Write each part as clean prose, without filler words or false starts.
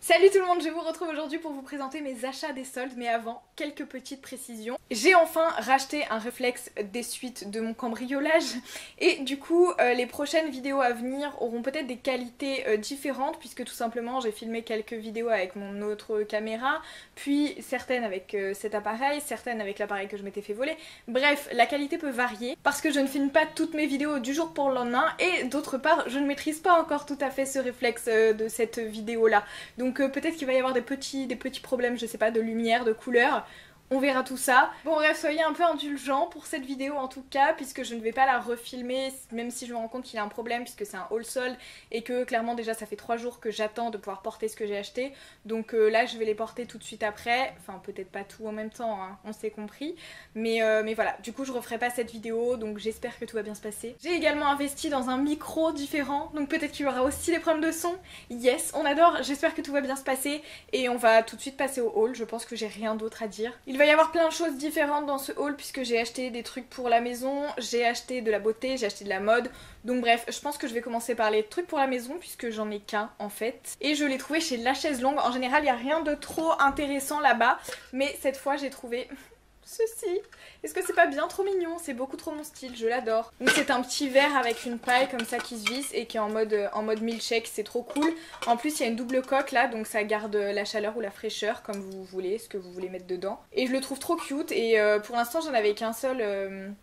Salut tout le monde, je vous retrouve aujourd'hui pour vous présenter mes achats des soldes, mais avant, quelques petites précisions. J'ai enfin racheté un réflexe des suites de mon cambriolage et du coup les prochaines vidéos à venir auront peut-être des qualités différentes puisque tout simplement j'ai filmé quelques vidéos avec mon autre caméra, puis certaines avec cet appareil, certaines avec l'appareil que je m'étais fait voler. Bref, la qualité peut varier parce que je ne filme pas toutes mes vidéos du jour pour le lendemain et d'autre part je ne maîtrise pas encore tout à fait ce réflexe de cette vidéo là. Donc peut-être qu'il va y avoir des petits problèmes, je sais pas, de lumière, de couleur. On verra tout ça. Bon bref, soyez un peu indulgents pour cette vidéo en tout cas, puisque je ne vais pas la refilmer, même si je me rends compte qu'il y a un problème, puisque c'est un haul solde, et que clairement déjà ça fait 3 jours que j'attends de pouvoir porter ce que j'ai acheté. Donc là je vais les porter tout de suite après, enfin peut-être pas tout en même temps, hein, on s'est compris. Mais voilà, du coup je referai pas cette vidéo, donc j'espère que tout va bien se passer. J'ai également investi dans un micro différent, donc peut-être qu'il y aura aussi des problèmes de son. Yes, on adore, j'espère que tout va bien se passer, et on va tout de suite passer au haul, je pense que j'ai rien d'autre à dire. Il va y avoir plein de choses différentes dans ce haul puisque j'ai acheté des trucs pour la maison, j'ai acheté de la beauté, j'ai acheté de la mode. Donc bref, je pense que je vais commencer par les trucs pour la maison puisque j'en ai qu'un en fait. Et je l'ai trouvé chez La Chaise Longue. En général, il n'y a rien de trop intéressant là-bas. Mais cette fois, j'ai trouvé ceci. Est-ce que c'est pas bien trop mignon? C'est beaucoup trop mon style, je l'adore. Donc c'est un petit verre avec une paille comme ça qui se visse et qui est en mode milkshake, c'est trop cool. En plus il y a une double coque là, donc ça garde la chaleur ou la fraîcheur comme vous voulez, ce que vous voulez mettre dedans. Et je le trouve trop cute et pour l'instant j'en avais qu'un seul...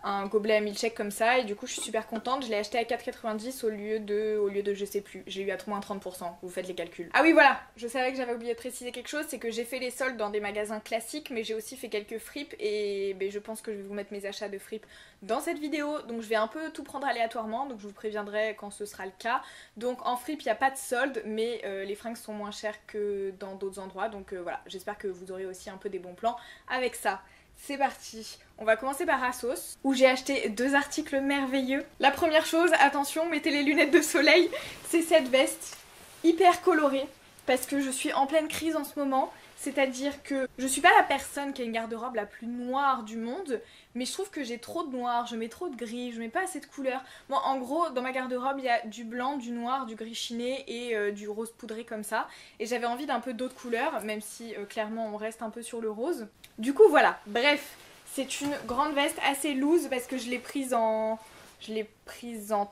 un gobelet à milkshake comme ça et du coup je suis super contente, je l'ai acheté à 4,90 au lieu de je sais plus, j'ai eu à moins 30%, vous faites les calculs. Ah oui voilà, je savais que j'avais oublié de préciser quelque chose, c'est que j'ai fait les soldes dans des magasins classiques mais j'ai aussi fait quelques fripes et je pense que je vais vous mettre mes achats de fripes dans cette vidéo, donc je vais un peu tout prendre aléatoirement, donc je vous préviendrai quand ce sera le cas. Donc en fripe il n'y a pas de solde mais les fringues sont moins chères que dans d'autres endroits, donc voilà, j'espère que vous aurez aussi un peu des bons plans avec ça. C'est parti, on va commencer par ASOS où j'ai acheté deux articles merveilleux. La première chose, attention, mettez les lunettes de soleil, c'est cette veste hyper colorée parce que je suis en pleine crise en ce moment. C'est-à-dire que je suis pas la personne qui a une garde-robe la plus noire du monde, mais je trouve que j'ai trop de noir, je mets trop de gris, je mets pas assez de couleurs. Moi en gros dans ma garde-robe il y a du blanc, du noir, du gris chiné et du rose poudré comme ça. Et j'avais envie d'un peu d'autres couleurs, même si clairement on reste un peu sur le rose. Du coup voilà, bref, c'est une grande veste assez loose parce que je l'ai prise en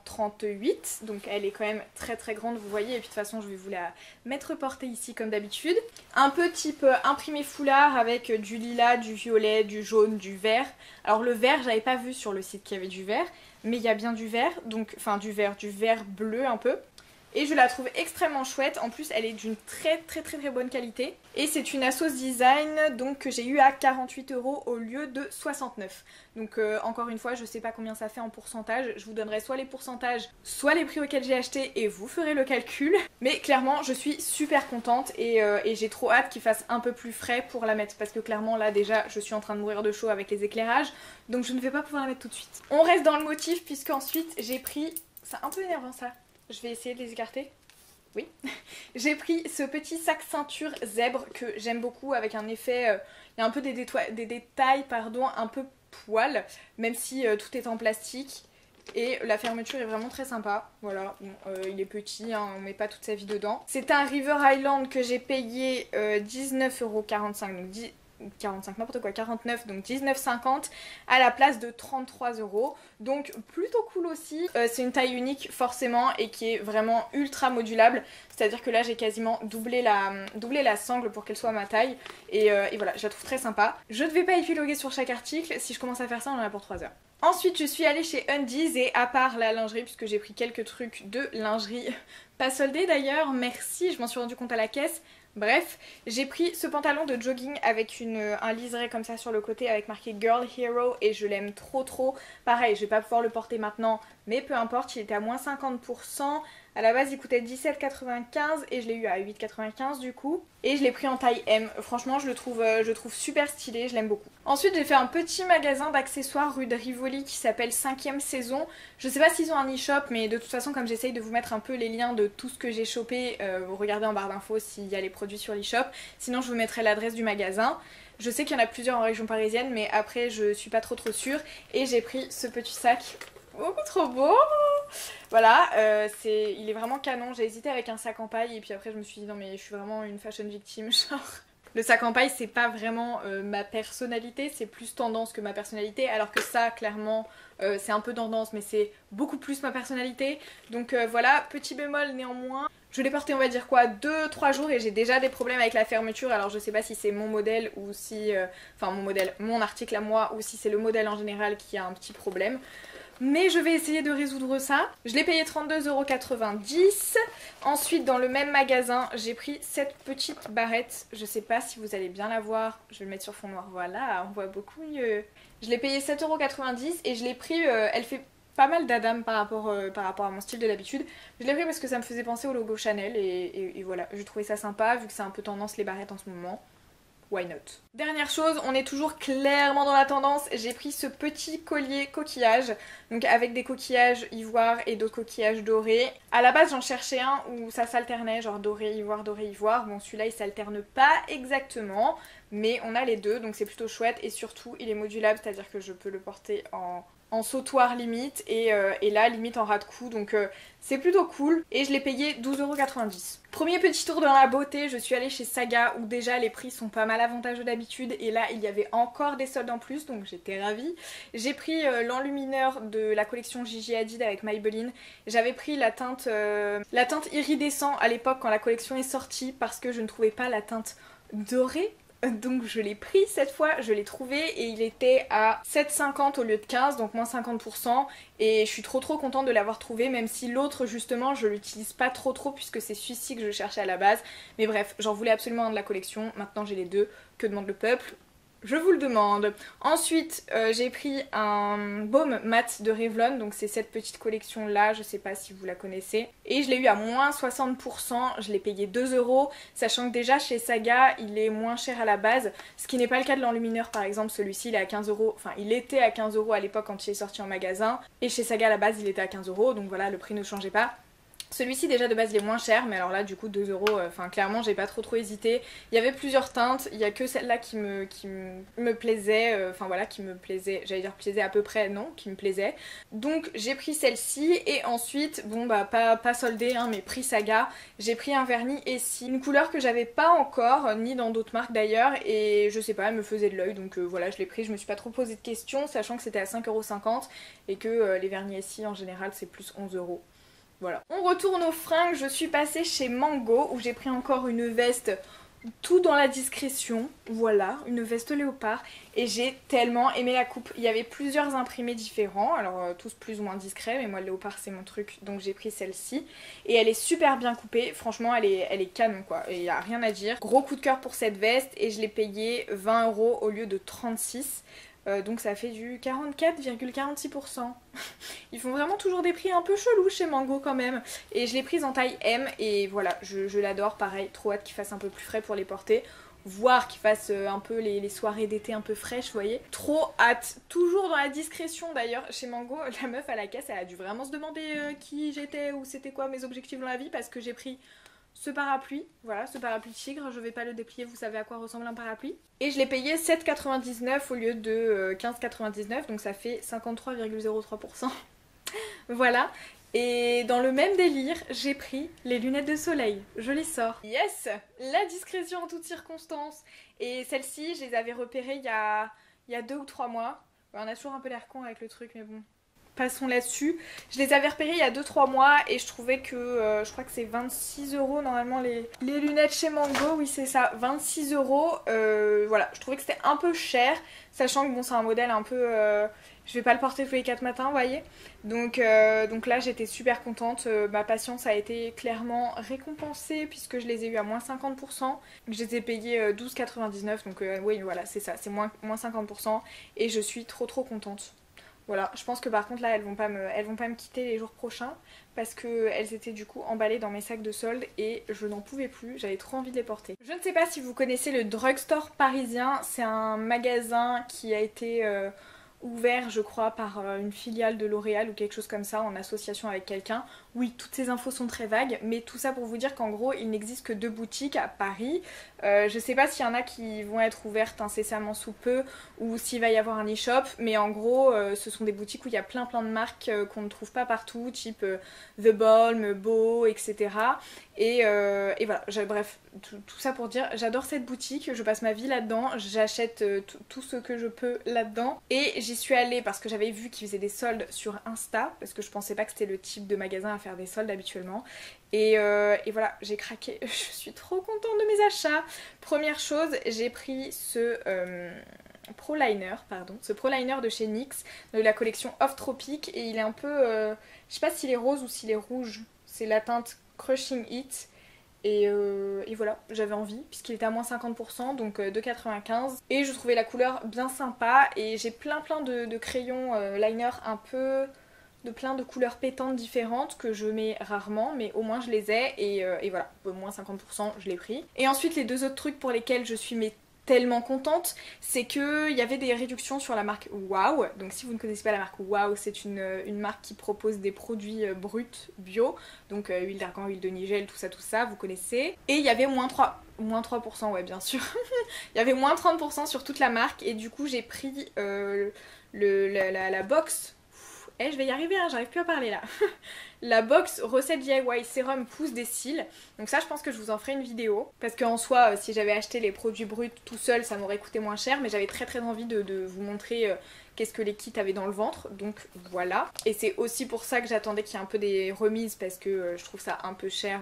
38, donc elle est quand même très très grande vous voyez, et puis de toute façon je vais vous la mettre portée ici comme d'habitude. Un peu type imprimé foulard avec du lilas, du violet, du jaune, du vert. Alors le vert j'avais pas vu sur le site qu'il y avait du vert, mais il y a bien du vert, donc enfin du vert bleu un peu. Et je la trouve extrêmement chouette, en plus elle est d'une très bonne qualité. Et c'est une ASOS Design donc que j'ai eu à 48 € au lieu de 69. Donc encore une fois je sais pas combien ça fait en pourcentage, je vous donnerai soit les pourcentages, soit les prix auxquels j'ai acheté et vous ferez le calcul. Mais clairement je suis super contente et j'ai trop hâte qu'il fasse un peu plus frais pour la mettre. Parce que clairement là déjà je suis en train de mourir de chaud avec les éclairages, donc je ne vais pas pouvoir la mettre tout de suite. On reste dans le motif puisque ensuite j'ai pris, c'est un peu énervant ça. Je vais essayer de les écarter. Oui. J'ai pris ce petit sac ceinture zèbre que j'aime beaucoup avec un effet... il y a un peu des détails, pardon, un peu poil, même si tout est en plastique. Et la fermeture est vraiment très sympa. Voilà, bon, il est petit, hein, on met pas toute sa vie dedans. C'est un River Island que j'ai payé 19,45 €, donc 45 n'importe quoi, 49 donc 19,50 à la place de 33 €, donc plutôt cool aussi. C'est une taille unique forcément et qui est vraiment ultra modulable, c'est à dire que là j'ai quasiment doublé la sangle pour qu'elle soit à ma taille et voilà, je la trouve très sympa. Je ne vais pas épiloguer sur chaque article, si je commence à faire ça on en a pour 3 heures. Ensuite je suis allée chez Undies et à part la lingerie, puisque j'ai pris quelques trucs de lingerie, pas soldés d'ailleurs, merci, je m'en suis rendu compte à la caisse. Bref, j'ai pris ce pantalon de jogging avec un liseré comme ça sur le côté avec marqué Girl Hero et je l'aime trop. Pareil, je vais pas pouvoir le porter maintenant, mais peu importe, il était à moins 50%. À la base il coûtait 17,95 et je l'ai eu à 8,95 du coup. Et je l'ai pris en taille M. Franchement je le trouve super stylé, je l'aime beaucoup. Ensuite j'ai fait un petit magasin d'accessoires rue de Rivoli qui s'appelle 5ème saison. Je sais pas s'ils ont un e-shop, mais de toute façon comme j'essaye de vous mettre un peu les liens de tout ce que j'ai chopé, vous regardez en barre d'infos s'il y a les produits sur l'e-shop. Sinon je vous mettrai l'adresse du magasin. Je sais qu'il y en a plusieurs en région parisienne, mais après je suis pas trop sûre. Et j'ai pris ce petit sac, beaucoup trop beau. Voilà, il est vraiment canon. J'ai hésité avec un sac en paille et puis après je me suis dit non mais je suis vraiment une fashion victime, genre. Le sac en paille c'est pas vraiment ma personnalité, c'est plus tendance que ma personnalité, alors que ça clairement c'est un peu tendance mais c'est beaucoup plus ma personnalité. Donc voilà, petit bémol néanmoins. Je l'ai porté on va dire quoi 2-3 jours et j'ai déjà des problèmes avec la fermeture, alors je sais pas si c'est mon modèle ou si... Enfin mon modèle, mon article à moi ou si c'est le modèle en général qui a un petit problème. Mais je vais essayer de résoudre ça. Je l'ai payé 32,90 €. Ensuite dans le même magasin j'ai pris cette petite barrette. Je sais pas si vous allez bien la voir. Je vais le mettre sur fond noir, voilà, on voit beaucoup mieux. Je l'ai payé 7,90 € et je l'ai pris, elle fait pas mal d'Adam par rapport à mon style de d'habitude. Je l'ai pris parce que ça me faisait penser au logo Chanel et voilà, je trouvais ça sympa vu que c'est un peu tendance les barrettes en ce moment. Why not? Dernière chose, on est toujours clairement dans la tendance, j'ai pris ce petit collier coquillage, donc avec des coquillages ivoire et d'autres coquillages dorés. À la base j'en cherchais un où ça s'alternait, genre doré, ivoire, bon celui-là il s'alterne pas exactement, mais on a les deux donc c'est plutôt chouette et surtout il est modulable, c'est-à-dire que je peux le porter en sautoir limite et là limite en ras de cou, donc c'est plutôt cool et je l'ai payé 12,90 €. Premier petit tour dans la beauté, je suis allée chez Saga où déjà les prix sont pas mal avantageux d'habitude et là il y avait encore des soldes en plus donc j'étais ravie. J'ai pris l'enlumineur de la collection Gigi Hadid avec Maybelline. J'avais pris la teinte iridescent à l'époque quand la collection est sortie parce que je ne trouvais pas la teinte dorée. Donc je l'ai pris cette fois, je l'ai trouvé et il était à 7,50 € au lieu de 15, donc moins 50%, et je suis trop contente de l'avoir trouvé, même si l'autre justement je l'utilise pas trop puisque c'est celui-ci que je cherchais à la base. Mais bref, j'en voulais absolument un de la collection, maintenant j'ai les deux, que demande le peuple? Je vous le demande. Ensuite j'ai pris un baume mat de Revlon, donc c'est cette petite collection là, je sais pas si vous la connaissez. Et je l'ai eu à moins 60%, je l'ai payé 2 €, sachant que déjà chez Saga il est moins cher à la base, ce qui n'est pas le cas de l'enlumineur par exemple, celui-ci il est à 15 €, enfin il était à 15 € à l'époque quand il est sorti en magasin, et chez Saga à la base il était à 15 €, donc voilà le prix ne changeait pas. Celui-ci déjà de base il est moins cher, mais alors là du coup 2 €, enfin clairement j'ai pas trop hésité. Il y avait plusieurs teintes, il y a que celle-là qui me plaisait, enfin voilà qui me plaisait, j'allais dire plaisait à peu près, non, qui me plaisait. Donc j'ai pris celle-ci et ensuite, bon bah pas soldé hein, mais prix Saga, j'ai pris un vernis Essie, une couleur que j'avais pas encore, ni dans d'autres marques d'ailleurs, et je sais pas, elle me faisait de l'œil donc voilà je l'ai pris, je me suis pas trop posé de questions, sachant que c'était à 5,50 € et que les vernis Essie en général c'est plus 11 €. Voilà. On retourne aux fringues, je suis passée chez Mango où j'ai pris encore une veste tout dans la discrétion, voilà, une veste léopard et j'ai tellement aimé la coupe. Il y avait plusieurs imprimés différents, alors tous plus ou moins discrets, mais moi le léopard c'est mon truc donc j'ai pris celle-ci et elle est super bien coupée, franchement elle est canon quoi, il n'y a rien à dire. Gros coup de cœur pour cette veste et je l'ai payée 20 € au lieu de 36 €. Donc ça fait du 44,46%. Ils font vraiment toujours des prix un peu chelous chez Mango quand même. Et je l'ai prise en taille M et voilà, je l'adore, pareil, trop hâte qu'il fasse un peu plus frais pour les porter. Voire qu'il fasse un peu les soirées d'été un peu fraîches, vous voyez. Trop hâte, toujours dans la discrétion d'ailleurs. Chez Mango, la meuf à la caisse, elle a dû vraiment se demander qui j'étais ou c'était quoi mes objectifs dans la vie parce que j'ai pris ce parapluie, voilà, ce parapluie tigre, je vais pas le déplier, vous savez à quoi ressemble un parapluie. Et je l'ai payé 7,99 € au lieu de 15,99 €, donc ça fait 53,03%. Voilà. Et dans le même délire, j'ai pris les lunettes de soleil. Je les sors. Yes! La discrétion en toutes circonstances. Et celles-ci, je les avais repérées il y a 2 ou 3 mois. On a toujours un peu l'air con avec le truc, mais bon. Passons là-dessus. Je les avais repérées il y a 2-3 mois et je trouvais que, je crois que c'est 26 € normalement les lunettes chez Mango, oui c'est ça, 26 €. Voilà, je trouvais que c'était un peu cher, sachant que bon c'est un modèle un peu... je vais pas le porter tous les 4 matins, vous voyez. Donc là j'étais super contente, ma patience a été clairement récompensée puisque je les ai eu à moins 50%. Je les ai payés 12,99 €, donc oui voilà c'est ça, c'est moins 50% et je suis trop contente. Voilà, je pense que par contre là elles vont pas me quitter les jours prochains parce qu'elles étaient du coup emballées dans mes sacs de solde et je n'en pouvais plus, j'avais trop envie de les porter. Je ne sais pas si vous connaissez le Drugstore parisien, c'est un magasin qui a été ouvert je crois par une filiale de L'Oréal ou quelque chose comme ça en association avec quelqu'un. Oui, toutes ces infos sont très vagues, mais tout ça pour vous dire qu'en gros il n'existe que 2 boutiques à Paris. Je sais pas s'il y en a qui vont être ouvertes incessamment sous peu ou s'il va y avoir un e-shop, mais en gros ce sont des boutiques où il y a plein de marques qu'on ne trouve pas partout, type The Balm, Beau, etc. Et voilà, bref, tout ça pour dire, j'adore cette boutique, je passe ma vie là-dedans, j'achète tout ce que je peux là-dedans. Et j'y suis allée parce que j'avais vu qu'ils faisaient des soldes sur Insta, parce que je pensais pas que c'était le type de magasin à faire des soldes habituellement. Et voilà, j'ai craqué, je suis trop contente de mes achats. Première chose, j'ai pris ce Pro Liner, ce Pro Liner de chez NYX, de la collection Off Tropic, et il est un peu, je sais pas s'il est rose ou s'il est rouge, c'est la teinte Crushing It. Et voilà, j'avais envie puisqu'il était à moins 50%, donc 2,95. Et je trouvais la couleur bien sympa. Et j'ai plein de crayons liner un peu de plein de couleurs pétantes différentes que je mets rarement, mais au moins je les ai. Et voilà, au moins 50%, je l'ai pris. Et ensuite les 2 autres trucs pour lesquels je suis tellement contente, c'est qu'il y avait des réductions sur la marque Wow. Donc si vous ne connaissez pas la marque Wow, c'est une marque qui propose des produits bruts bio, donc huile d'argan, huile de nigel, tout ça, vous connaissez. Et il y avait moins 3%, ouais bien sûr. Il y avait moins 30% sur toute la marque, et du coup j'ai pris la box. Je vais y arriver, hein, j'arrive plus à parler là. La box recette DIY sérum pousse des cils. Donc ça je pense que je vous en ferai une vidéo. Parce qu'en soi si j'avais acheté les produits bruts tout seul ça m'aurait coûté moins cher. Mais j'avais très envie de vous montrer qu'est-ce que les kits avaient dans le ventre. Donc voilà. Et c'est aussi pour ça que j'attendais qu'il y ait un peu des remises. Parce que je trouve ça un peu cher.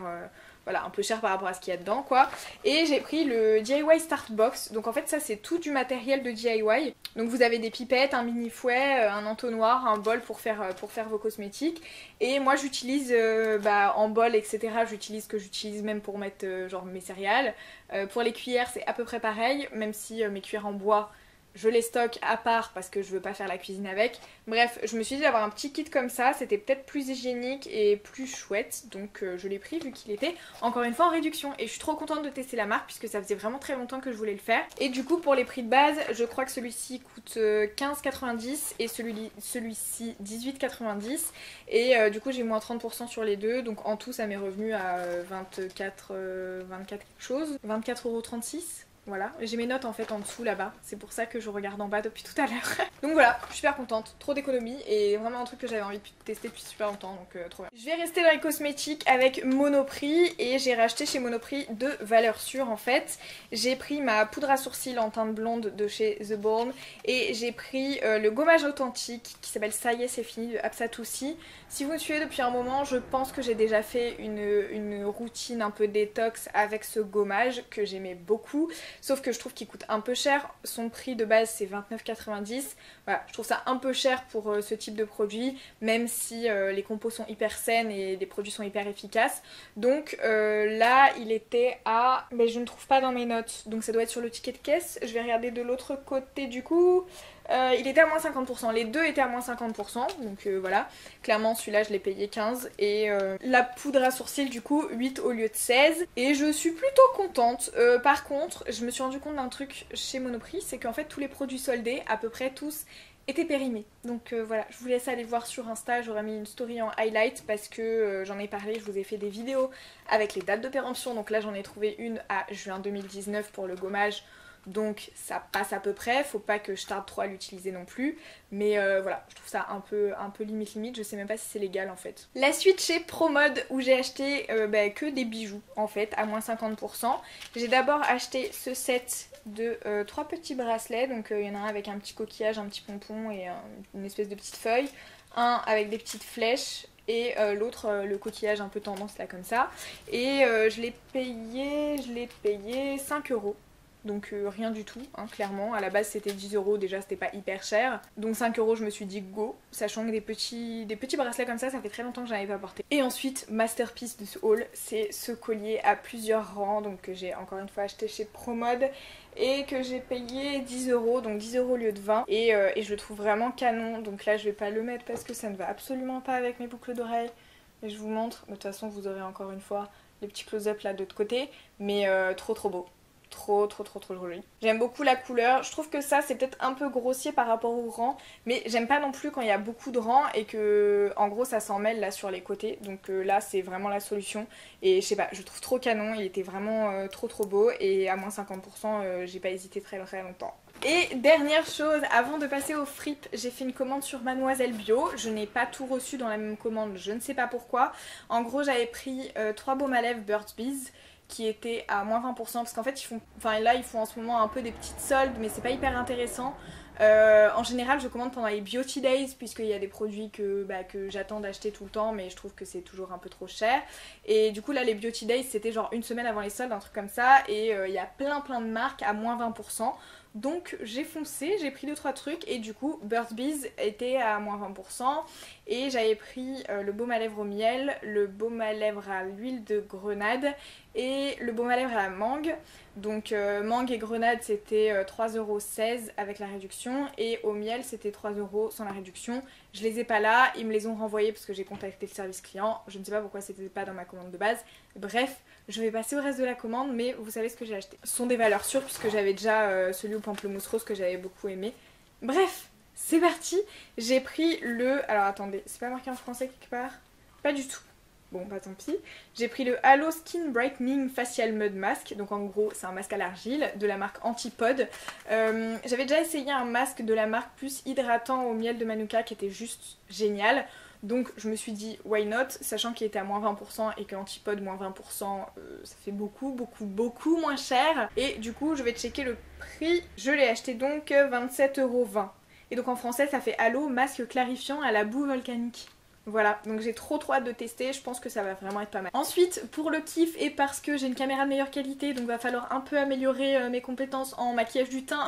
Voilà, un peu cher par rapport à ce qu'il y a dedans quoi. Et j'ai pris le DIY Start Box. Donc en fait ça c'est tout du matériel de DIY. Donc vous avez des pipettes, un mini fouet, un entonnoir, un bol pour faire vos cosmétiques. Et moi j'utilise en bol etc. J'utilise ce que j'utilise même pour mettre genre mes céréales. Pour les cuillères c'est à peu près pareil. Même si mes cuillères en bois je les stocke à part parce que je veux pas faire la cuisine avec. Bref, je me suis dit d'avoir un petit kit comme ça, c'était peut-être plus hygiénique et plus chouette. Donc je l'ai pris vu qu'il était encore une fois en réduction. Et je suis trop contente de tester la marque puisque ça faisait vraiment très longtemps que je voulais le faire. Et du coup pour les prix de base, je crois que celui-ci coûte 15,90 et celui-ci 18,90. Et du coup j'ai moins 30% sur les deux. Donc en tout ça m'est revenu à 24 quelque chose. 24,36 €. Voilà, j'ai mes notes en fait en dessous là-bas, c'est pour ça que je regarde en bas depuis tout à l'heure. Donc voilà, je suis super contente, trop d'économies et vraiment un truc que j'avais envie de tester depuis super longtemps, donc trop bien. Je vais rester dans les cosmétiques avec Monoprix et j'ai racheté chez Monoprix de valeur sûre en fait. J'ai pris ma poudre à sourcils en teinte blonde de chez The Balm et j'ai pris le gommage authentique qui s'appelle Ça y est c'est fini de Apsatoussi. Si vous me suivez depuis un moment, je pense que j'ai déjà fait une routine un peu détox avec ce gommage que j'aimais beaucoup. Sauf que je trouve qu'il coûte un peu cher, son prix de base c'est 29,90. Voilà, je trouve ça un peu cher pour ce type de produit, même si les compos sont hyper saines et les produits sont hyper efficaces. Donc là il était à... mais je ne trouve pas dans mes notes, donc ça doit être sur le ticket de caisse. Je vais regarder de l'autre côté du coup. Il était à moins 50%, les deux étaient à moins 50%, donc voilà, clairement celui-là je l'ai payé 15 et la poudre à sourcils du coup 8 au lieu de 16 et je suis plutôt contente. Par contre je me suis rendu compte d'un truc chez Monoprix, c'est qu'en fait tous les produits soldés, à peu près tous, étaient périmés. Donc voilà, je vous laisse aller voir sur Insta, j'aurais mis une story en highlight parce que j'en ai parlé, je vous ai fait des vidéos avec les dates de péremption, donc là j'en ai trouvé une à juin 2019 pour le gommage. Donc ça passe à peu près, faut pas que je tarde trop à l'utiliser non plus. Mais voilà, je trouve ça un peu limite, je sais même pas si c'est légal en fait. La suite chez Promode où j'ai acheté que des bijoux en fait à moins 50%. J'ai d'abord acheté ce set de 3 petits bracelets, donc il y en a un avec un petit coquillage, un petit pompon et une espèce de petite feuille. Un avec des petites flèches et l'autre le coquillage un peu tendance là comme ça. Et je l'ai payé 5 €. Donc rien du tout, hein, clairement. À la base c'était 10 €, déjà c'était pas hyper cher. Donc 5 € je me suis dit go, sachant que des petits bracelets comme ça fait très longtemps que j'en avais pas porté. Et ensuite, masterpiece de ce haul, c'est ce collier à plusieurs rangs, donc que j'ai encore une fois acheté chez Promode et que j'ai payé 10 €, donc 10 € au lieu de 20. Et je le trouve vraiment canon, donc là je vais pas le mettre parce que ça ne va absolument pas avec mes boucles d'oreilles. Mais je vous montre, de toute façon vous aurez encore une fois les petits close-up là de l'autre côté, mais trop beau. trop joli. J'aime beaucoup la couleur. Je trouve que ça c'est peut-être un peu grossier par rapport au rang, mais j'aime pas non plus quand il y a beaucoup de rangs et que en gros ça s'en mêle là sur les côtés. Donc là c'est vraiment la solution. Et je sais pas, je trouve trop canon, il était vraiment trop beau et à moins 50% j'ai pas hésité très longtemps. Et dernière chose, avant de passer au fripe, j'ai fait une commande sur Mademoiselle Bio. Je n'ai pas tout reçu dans la même commande, je ne sais pas pourquoi. En gros j'avais pris 3 baumes à lèvres Burt's Bees qui étaient à moins 20% parce qu'en fait ils font, enfin là ils font en ce moment un peu des petites soldes mais c'est pas hyper intéressant. En général je commande pendant les Beauty Days puisqu'il y a des produits que j'attends d'acheter tout le temps mais je trouve que c'est toujours un peu trop cher. Et du coup là les Beauty Days c'était genre une semaine avant les soldes, un truc comme ça, et il y a plein de marques à moins 20%. Donc j'ai foncé, j'ai pris 2-3 trucs et du coup Burt's Bees était à moins 20% et j'avais pris le baume à lèvres au miel, le baume à lèvres à l'huile de grenade et le baume à lèvres à la mangue. Donc mangue et grenade c'était 3,16€ avec la réduction et au miel c'était 3€ sans la réduction. Je les ai pas là, ils me les ont renvoyés parce que j'ai contacté le service client, je ne sais pas pourquoi c'était pas dans ma commande de base. Bref, je vais passer au reste de la commande mais vous savez ce que j'ai acheté. Ce sont des valeurs sûres puisque j'avais déjà celui au pamplemousse rose que j'avais beaucoup aimé. Bref, c'est parti. J'ai pris le... Alors attendez, c'est pas marqué en français quelque part? Pas du tout. Bon bah tant pis. J'ai pris le Halo Skin Brightening Facial Mud Mask. Donc en gros c'est un masque à l'argile de la marque Antipode. J'avais déjà essayé un masque de la marque plus hydratant au miel de Manuka qui était juste génial. Donc je me suis dit why not, sachant qu'il était à moins 20% et que Antipode moins 20% ça fait beaucoup moins cher. Et du coup je vais checker le prix. Je l'ai acheté donc 27,20€. Et donc en français ça fait Halo masque clarifiant à la boue volcanique. Voilà, donc j'ai trop hâte de tester, je pense que ça va vraiment être pas mal. Ensuite, pour le kiff et parce que j'ai une caméra de meilleure qualité, donc va falloir un peu améliorer mes compétences en maquillage du teint,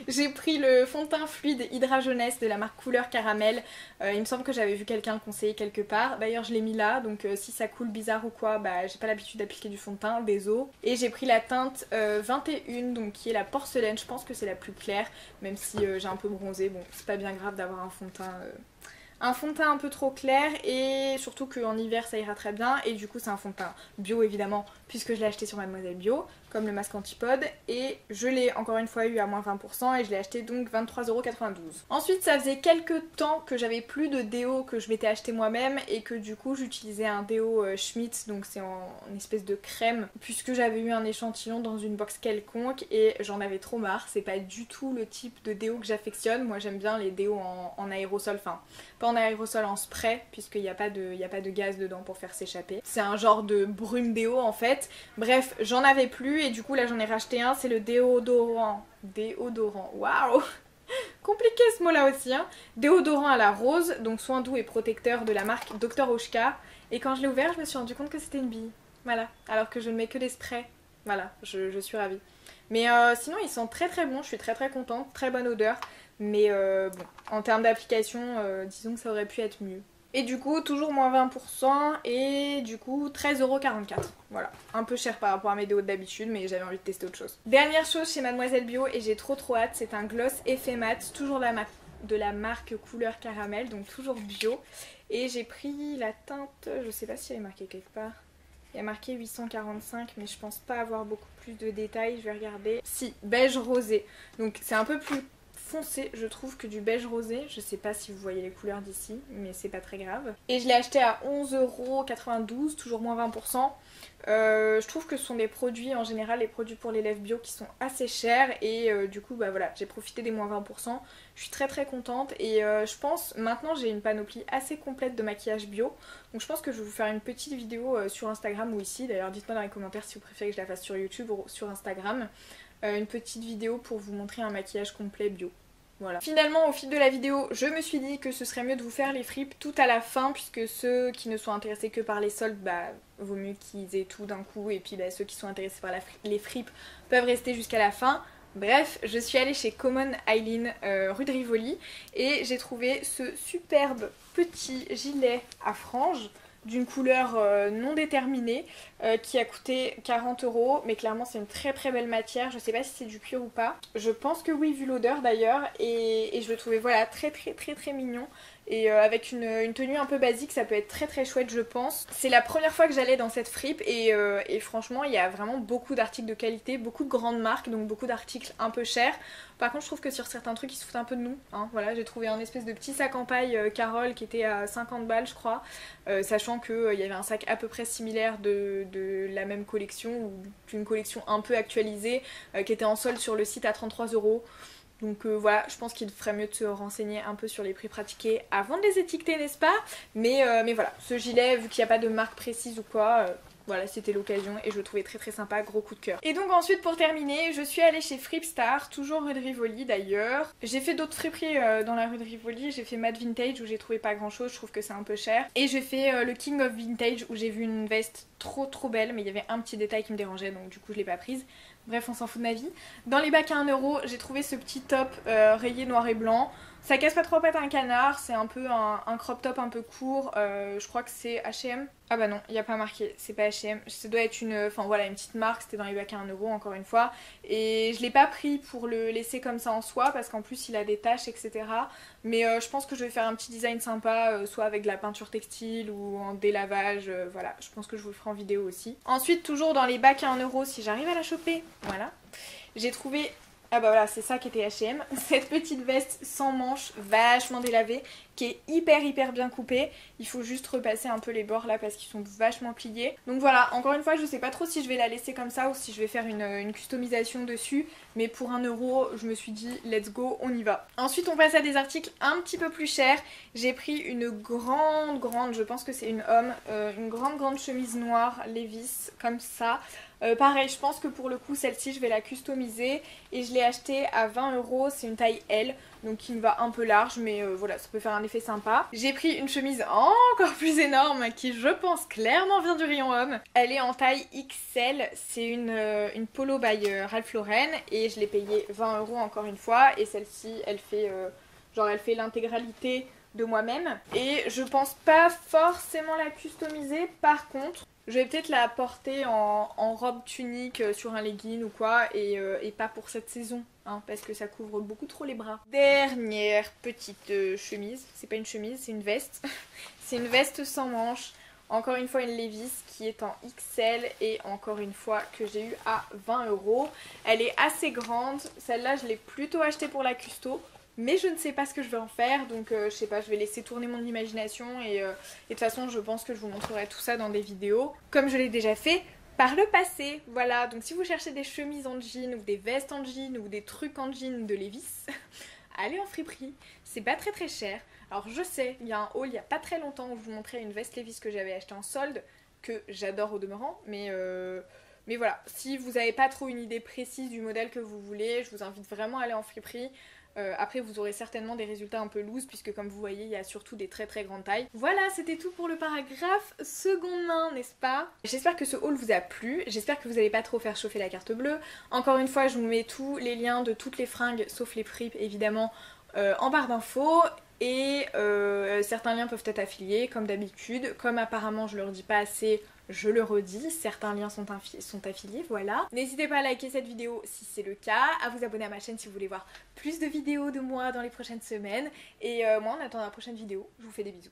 j'ai pris le fond de teint fluide Hydra Jeunesse de la marque Couleur Caramel. Il me semble que j'avais vu quelqu'un le conseiller quelque part, d'ailleurs je l'ai mis là, donc si ça coule bizarre ou quoi, bah j'ai pas l'habitude d'appliquer du fond de teint, désolé. Et j'ai pris la teinte 21, donc qui est la porcelaine, je pense que c'est la plus claire, même si j'ai un peu bronzé, bon c'est pas bien grave d'avoir un fond de teint... Un fond de teint un peu trop clair et surtout qu'en hiver ça ira très bien et du coup c'est un fond de teint bio évidemment puisque je l'ai acheté sur Mademoiselle Bio comme le masque Antipode et je l'ai encore une fois eu à moins 20% et je l'ai acheté donc 23,92€. Ensuite ça faisait quelques temps que j'avais plus de déo que je m'étais acheté moi-même et que du coup j'utilisais un déo Schmitt, donc c'est en espèce de crème puisque j'avais eu un échantillon dans une box quelconque et j'en avais trop marre. C'est pas du tout le type de déo que j'affectionne, moi j'aime bien les déos en aérosol, enfin pas en aérosol, en spray puisqu'il n'y a pas de gaz dedans pour faire s'échapper. C'est un genre de brume déo en fait. Bref, j'en avais plus et du coup là j'en ai racheté un, c'est le déodorant, waouh, compliqué ce mot là aussi hein. Déodorant à la rose, donc soin doux et protecteur de la marque Dr Oshka. Et quand je l'ai ouvert je me suis rendu compte que c'était une bille, voilà, alors que je ne mets que des sprays. Voilà, je suis ravie. Mais sinon ils sont très bons, je suis très contente, très bonne odeur. Mais bon, en termes d'application, disons que ça aurait pu être mieux. Et du coup, toujours moins 20% et du coup 13,44€. Voilà, un peu cher par rapport à mes déos d'habitude, mais j'avais envie de tester autre chose. Dernière chose chez Mademoiselle Bio et j'ai trop hâte, c'est un gloss effet mat, toujours de la marque Couleur Caramel, donc toujours bio. Et j'ai pris la teinte, je sais pas si elle est marquée quelque part. Il y a marqué 845 mais je pense pas avoir beaucoup plus de détails, je vais regarder. Si, beige rosé, donc c'est un peu plus foncé je trouve que du beige rosé, je sais pas si vous voyez les couleurs d'ici mais c'est pas très grave. Et je l'ai acheté à 11,92€, toujours moins 20%. Je trouve que ce sont des produits en général, les produits pour les lèvres bio qui sont assez chers et du coup bah voilà, j'ai profité des moins 20%. Je suis très contente et je pense maintenant j'ai une panoplie assez complète de maquillage bio, donc je pense que je vais vous faire une petite vidéo sur Instagram ou ici, d'ailleurs dites-moi dans les commentaires si vous préférez que je la fasse sur YouTube ou sur Instagram. Une petite vidéo pour vous montrer un maquillage complet bio. Voilà. Finalement au fil de la vidéo je me suis dit que ce serait mieux de vous faire les fripes tout à la fin puisque ceux qui ne sont intéressés que par les soldes bah vaut mieux qu'ils aient tout d'un coup et puis bah, ceux qui sont intéressés par les fripes peuvent rester jusqu'à la fin. Bref, je suis allée chez Common Eileen rue de Rivoli et j'ai trouvé ce superbe petit gilet à franges d'une couleur non déterminée qui a coûté 40€, mais clairement c'est une très belle matière, je sais pas si c'est du cuir ou pas, je pense que oui vu l'odeur d'ailleurs, et je le trouvais voilà très mignon. et avec une tenue un peu basique, ça peut être très très chouette je pense. C'est la première fois que j'allais dans cette fripe et franchement il y a vraiment beaucoup d'articles de qualité, beaucoup de grandes marques, donc beaucoup d'articles un peu chers. Par contre je trouve que sur certains trucs ils se foutent un peu de nous, hein. Voilà, j'ai trouvé un espèce de petit sac en paille Carole qui était à 50 balles je crois, sachant qu'il y avait un sac à peu près similaire de la même collection ou d'une collection un peu actualisée qui était en solde sur le site à 33 €. Donc voilà, je pense qu'il ferait mieux de se renseigner un peu sur les prix pratiqués avant de les étiqueter, n'est-ce pas? Mais voilà, ce gilet, vu qu'il n'y a pas de marque précise ou quoi, voilà, c'était l'occasion et je le trouvais très très sympa, gros coup de cœur. Et donc ensuite pour terminer, je suis allée chez Fripstar, toujours rue de Rivoli d'ailleurs. J'ai fait d'autres friperies dans la rue de Rivoli, j'ai fait Mad Vintage où j'ai trouvé pas grand chose, je trouve que c'est un peu cher. Et j'ai fait le King of Vintage où j'ai vu une veste trop belle, mais il y avait un petit détail qui me dérangeait donc du coup je l'ai pas prise. Bref, on s'en fout de ma vie. Dans les bacs à 1 €, j'ai trouvé ce petit top rayé noir et blanc. Ça casse pas trop pattes à un canard, c'est un peu un crop top un peu court, je crois que c'est H&M. Ah bah non, il n'y a pas marqué, c'est pas H&M, ça doit être une petite marque, c'était dans les bacs à 1 € encore une fois. Et je l'ai pas pris pour le laisser comme ça en soi, parce qu'en plus il a des taches etc. Mais je pense que je vais faire un petit design sympa, soit avec de la peinture textile ou en délavage, voilà, je pense que je vous le ferai en vidéo aussi. Ensuite, toujours dans les bacs à 1 € si j'arrive à la choper, voilà, j'ai trouvé... Ah bah voilà, c'est ça qui était H&M, cette petite veste sans manches, vachement délavée, qui est hyper bien coupée. Il faut juste repasser un peu les bords là parce qu'ils sont vachement pliés. Donc voilà, encore une fois je sais pas trop si je vais la laisser comme ça ou si je vais faire une customisation dessus. Mais pour 1 €, je me suis dit let's go, on y va. Ensuite on passe à des articles un petit peu plus chers. J'ai pris une grande, je pense que c'est une homme, une grande chemise noire Levi's comme ça. Pareil, je pense que pour le coup celle-ci je vais la customiser et je l'ai achetée à 20 €, c'est une taille L, donc qui me va un peu large mais voilà, ça peut faire un effet sympa. J'ai pris une chemise encore plus énorme qui je pense clairement vient du rayon homme. Elle est en taille XL, c'est une polo by Ralph Lauren et je l'ai payée 20 € encore une fois et celle-ci elle fait elle fait l'intégralité de moi-même et je pense pas forcément la customiser. Par contre je vais peut-être la porter en robe tunique sur un legging ou quoi et pas pour cette saison hein, parce que ça couvre beaucoup trop les bras. Dernière petite chemise, c'est pas une chemise, c'est une veste. C'est une veste sans manches, encore une fois une Levi's qui est en XL et encore une fois que j'ai eu à 20 €. Elle est assez grande, celle-là je l'ai plutôt achetée pour la custo. Mais je ne sais pas ce que je vais en faire, donc je sais pas, je vais laisser tourner mon imagination et de toute façon je pense que je vous montrerai tout ça dans des vidéos, comme je l'ai déjà fait par le passé. Voilà, donc si vous cherchez des chemises en jean ou des vestes en jean ou des trucs en jean de Levi's, allez en friperie, c'est pas très cher. Alors je sais, il y a un haul il y a pas très longtemps où je vous montrais une veste Levi's que j'avais achetée en solde, que j'adore au demeurant, mais voilà, si vous n'avez pas trop une idée précise du modèle que vous voulez, je vous invite vraiment à aller en friperie. Après vous aurez certainement des résultats un peu loose puisque comme vous voyez il y a surtout des très grandes tailles. Voilà, c'était tout pour le paragraphe seconde main, n'est-ce pas? J'espère que ce haul vous a plu, j'espère que vous n'allez pas trop faire chauffer la carte bleue. Encore une fois je vous mets tous les liens de toutes les fringues sauf les fripes évidemment en barre d'infos. Et certains liens peuvent être affiliés comme d'habitude, comme apparemment je le redis pas assez, je le redis, certains liens sont affiliés, voilà. N'hésitez pas à liker cette vidéo si c'est le cas, à vous abonner à ma chaîne si vous voulez voir plus de vidéos de moi dans les prochaines semaines. Et moi en attendant la prochaine vidéo, je vous fais des bisous.